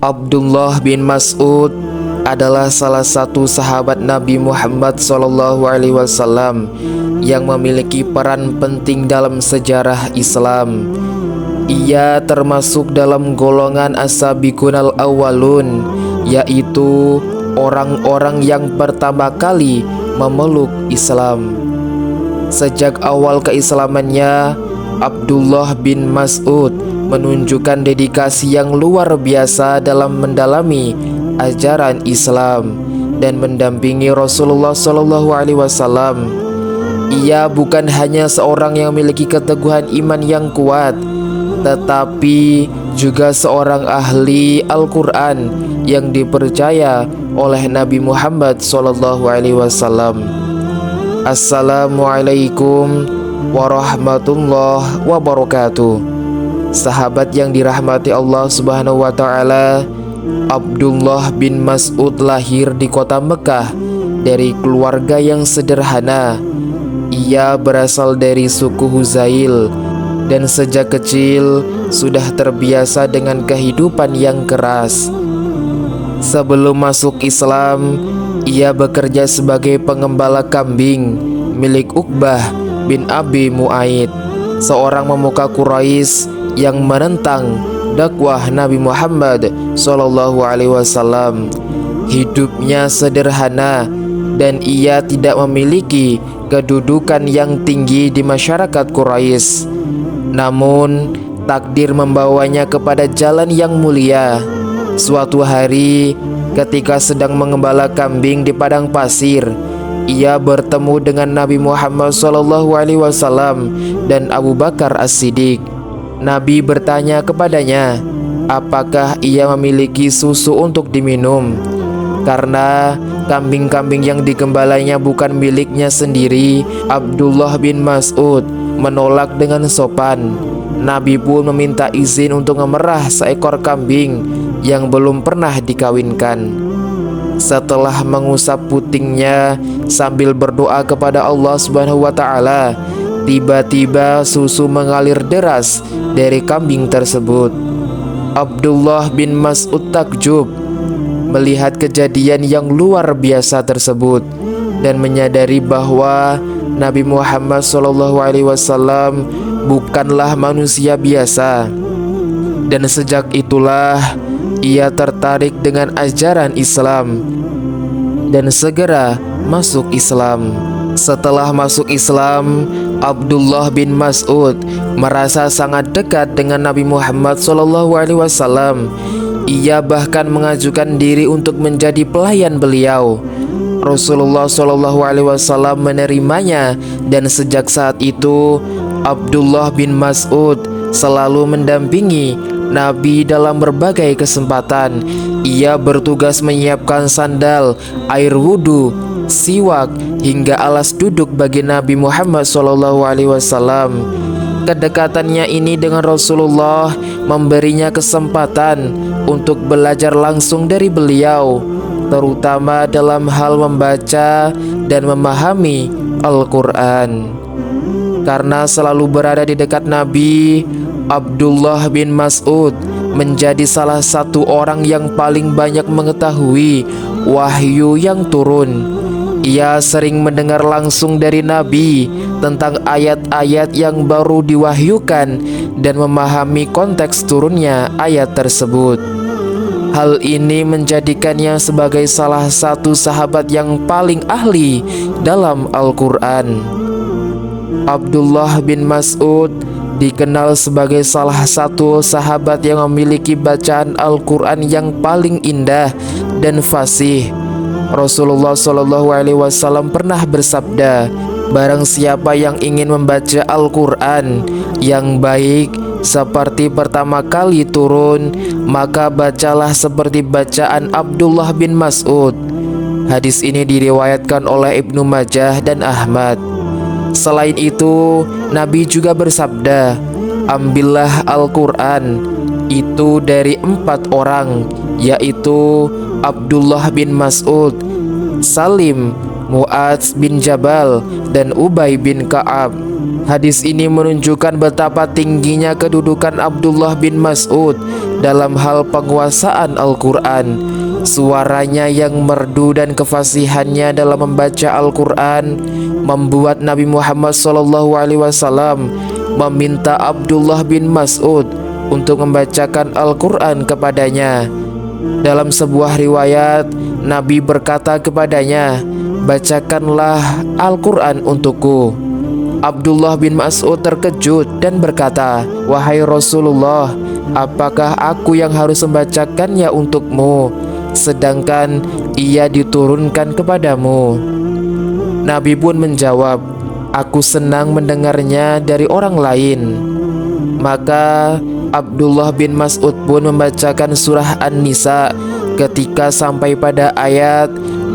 Abdullah bin Mas'ud adalah salah satu sahabat Nabi Muhammad SAW yang memiliki peran penting dalam sejarah Islam. Ia termasuk dalam golongan as-sabiqunal awwalun, yaitu orang-orang yang pertama kali memeluk Islam. Sejak awal keislamannya, Abdullah bin Mas'ud menunjukkan dedikasi yang luar biasa dalam mendalami ajaran Islam dan mendampingi Rasulullah SAW. Ia bukan hanya seorang yang memiliki keteguhan iman yang kuat, tetapi juga seorang ahli Al-Quran yang dipercaya oleh Nabi Muhammad SAW. Assalamualaikum warahmatullahi wabarakatuh. Sahabat yang dirahmati Allah Subhanahu wa Ta'ala, Abdullah bin Mas'ud lahir di kota Mekah dari keluarga yang sederhana. Ia berasal dari suku Huzail dan sejak kecil sudah terbiasa dengan kehidupan yang keras. Sebelum masuk Islam, ia bekerja sebagai pengembala kambing milik Uqbah bin Abi Mu'aid, seorang pemuka Quraisy yang menentang dakwah Nabi Muhammad SAW. Hidupnya sederhana dan ia tidak memiliki kedudukan yang tinggi di masyarakat Quraisy. Namun takdir membawanya kepada jalan yang mulia. Suatu hari ketika sedang mengembala kambing di padang pasir, ia bertemu dengan Nabi Muhammad SAW dan Abu Bakar As-Siddiq. Nabi bertanya kepadanya, apakah ia memiliki susu untuk diminum? Karena kambing-kambing yang digembalanya bukan miliknya sendiri, Abdullah bin Mas'ud menolak dengan sopan. Nabi pun meminta izin untuk memerah seekor kambing yang belum pernah dikawinkan. Setelah mengusap putingnya sambil berdoa kepada Allah Subhanahu wa Ta'ala, tiba-tiba susu mengalir deras dari kambing tersebut. Abdullah bin Mas'ud takjub melihat kejadian yang luar biasa tersebut dan menyadari bahwa Nabi Muhammad SAW bukanlah manusia biasa. Dan sejak itulah ia tertarik dengan ajaran Islam dan segera masuk Islam. Setelah masuk Islam, Abdullah bin Mas'ud merasa sangat dekat dengan Nabi Muhammad SAW. Ia bahkan mengajukan diri untuk menjadi pelayan beliau. Rasulullah SAW menerimanya dan sejak saat itu Abdullah bin Mas'ud selalu mendampingi Nabi dalam berbagai kesempatan. Ia bertugas menyiapkan sandal, air wudhu, siwak, hingga alas duduk bagi Nabi Muhammad SAW. Kedekatannya ini dengan Rasulullah memberinya kesempatan untuk belajar langsung dari beliau, terutama dalam hal membaca dan memahami Al-Quran. Karena selalu berada di dekat Nabi, Abdullah bin Mas'ud menjadi salah satu orang yang paling banyak mengetahui wahyu yang turun. Ia sering mendengar langsung dari Nabi tentang ayat-ayat yang baru diwahyukan dan memahami konteks turunnya ayat tersebut. Hal ini menjadikannya sebagai salah satu sahabat yang paling ahli dalam Al-Quran. Abdullah bin Mas'ud dikenal sebagai salah satu sahabat yang memiliki bacaan Al-Quran yang paling indah dan fasih. Rasulullah SAW pernah bersabda, barang siapa yang ingin membaca Al-Quran yang baik seperti pertama kali turun, maka bacalah seperti bacaan Abdullah bin Mas'ud. Hadis ini diriwayatkan oleh Ibnu Majah dan Ahmad. Selain itu, Nabi juga bersabda, ambillah Al-Quran itu dari 4 orang, yaitu Abdullah bin Mas'ud, Salim, Mu'adz bin Jabal, dan Ubay bin Ka'ab. Hadis ini menunjukkan betapa tingginya kedudukan Abdullah bin Mas'ud dalam hal penguasaan Al-Quran. Suaranya yang merdu dan kefasihannya dalam membaca Al-Quran membuat Nabi Muhammad SAW meminta Abdullah bin Mas'ud untuk membacakan Al-Quran kepadanya. Dalam sebuah riwayat, Nabi berkata kepadanya, "Bacakanlah Al-Quran untukku." Abdullah bin Mas'ud terkejut dan berkata, "Wahai Rasulullah, apakah aku yang harus membacakannya untukmu, sedangkan ia diturunkan kepadamu?" Nabi pun menjawab, "Aku senang mendengarnya dari orang lain." Maka Abdullah bin Mas'ud pun membacakan surah An-Nisa ketika sampai pada ayat,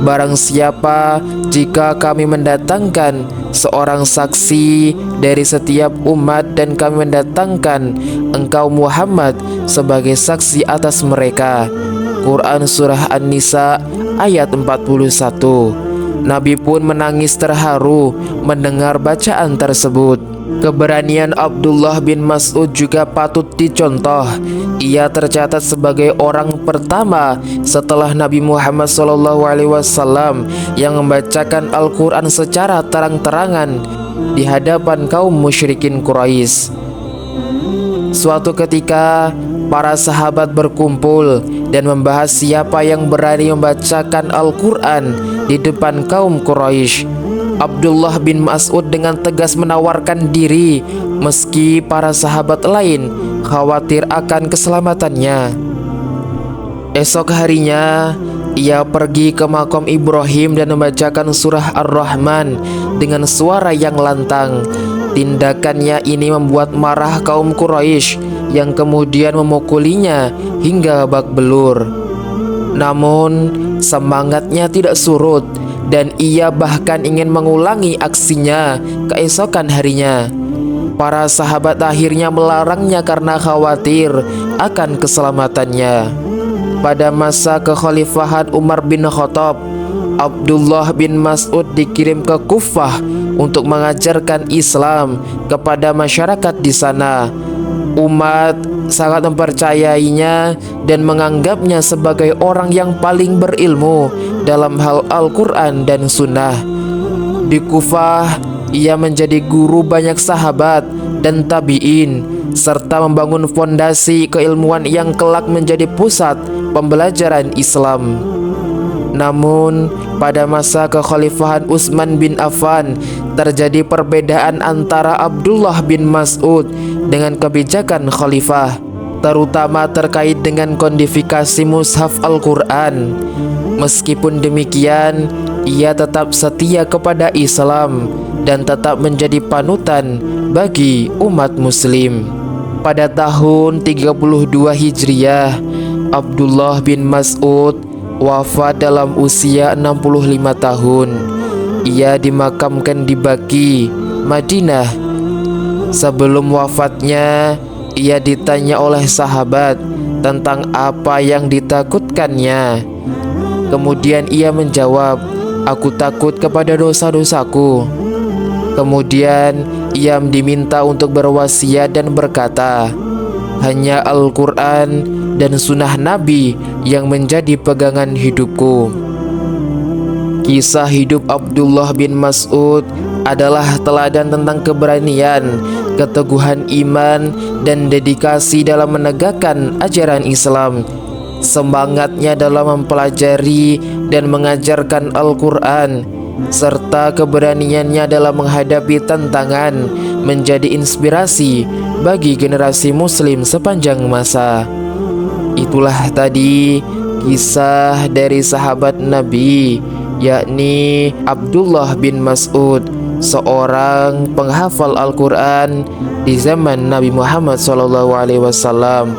"Barang siapa jika kami mendatangkan seorang saksi dari setiap umat dan kami mendatangkan engkau Muhammad sebagai saksi atas mereka." Quran surah An-Nisa ayat 41. Nabi pun menangis terharu mendengar bacaan tersebut. Keberanian Abdullah bin Mas'ud juga patut dicontoh. Ia tercatat sebagai orang pertama setelah Nabi Muhammad SAW yang membacakan Al-Quran secara terang-terangan di hadapan kaum musyrikin Quraisy. Suatu ketika, para sahabat berkumpul dan membahas siapa yang berani membacakan Al-Quran di depan kaum Quraisy. Abdullah bin Mas'ud dengan tegas menawarkan diri meski para sahabat lain khawatir akan keselamatannya. Esok harinya, ia pergi ke makam Ibrahim dan membacakan surah Ar-Rahman dengan suara yang lantang. Tindakannya ini membuat marah kaum Quraisy yang kemudian memukulinya hingga babak belur. Namun semangatnya tidak surut dan ia bahkan ingin mengulangi aksinya keesokan harinya. Para sahabat akhirnya melarangnya karena khawatir akan keselamatannya. Pada masa kekhalifahan Umar bin Khattab, Abdullah bin Mas'ud dikirim ke Kufah untuk mengajarkan Islam kepada masyarakat di sana. Umat sangat mempercayainya dan menganggapnya sebagai orang yang paling berilmu dalam hal Al-Quran dan Sunnah. Di Kufah, ia menjadi guru banyak sahabat dan tabi'in, serta membangun fondasi keilmuan yang kelak menjadi pusat pembelajaran Islam. Namun, pada masa kekhalifahan Utsman bin Affan, terjadi perbedaan antara Abdullah bin Mas'ud dengan kebijakan khalifah, terutama terkait dengan kodifikasi mushaf Al-Quran. Meskipun demikian, ia tetap setia kepada Islam dan tetap menjadi panutan bagi umat muslim. Pada tahun 32 Hijriah, Abdullah bin Mas'ud wafat dalam usia 65 tahun. Ia dimakamkan di Baqi, Madinah. Sebelum wafatnya, ia ditanya oleh sahabat tentang apa yang ditakutkannya. Kemudian ia menjawab, "Aku takut kepada dosa-dosaku." Kemudian ia diminta untuk berwasiat dan berkata, "Hanya Al-Quran dan sunnah Nabi yang menjadi pegangan hidupku." Kisah hidup Abdullah bin Mas'ud adalah teladan tentang keberanian, keteguhan iman, dan dedikasi dalam menegakkan ajaran Islam. Semangatnya dalam mempelajari dan mengajarkan Al-Quran, serta keberaniannya dalam menghadapi tantangan menjadi inspirasi bagi generasi muslim sepanjang masa. Itulah tadi kisah dari sahabat Nabi, yakni Abdullah bin Mas'ud, seorang penghafal Al-Quran di zaman Nabi Muhammad SAW.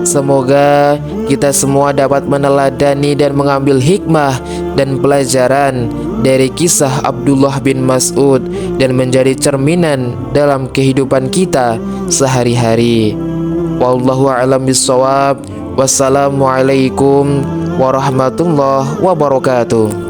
Semoga kita semua dapat meneladani dan mengambil hikmah dan pelajaran dari kisah Abdullah bin Mas'ud dan menjadi cerminan dalam kehidupan kita sehari-hari. Wallahu a'lam bishawab. Wassalamualaikum warahmatullahi wabarakatuh.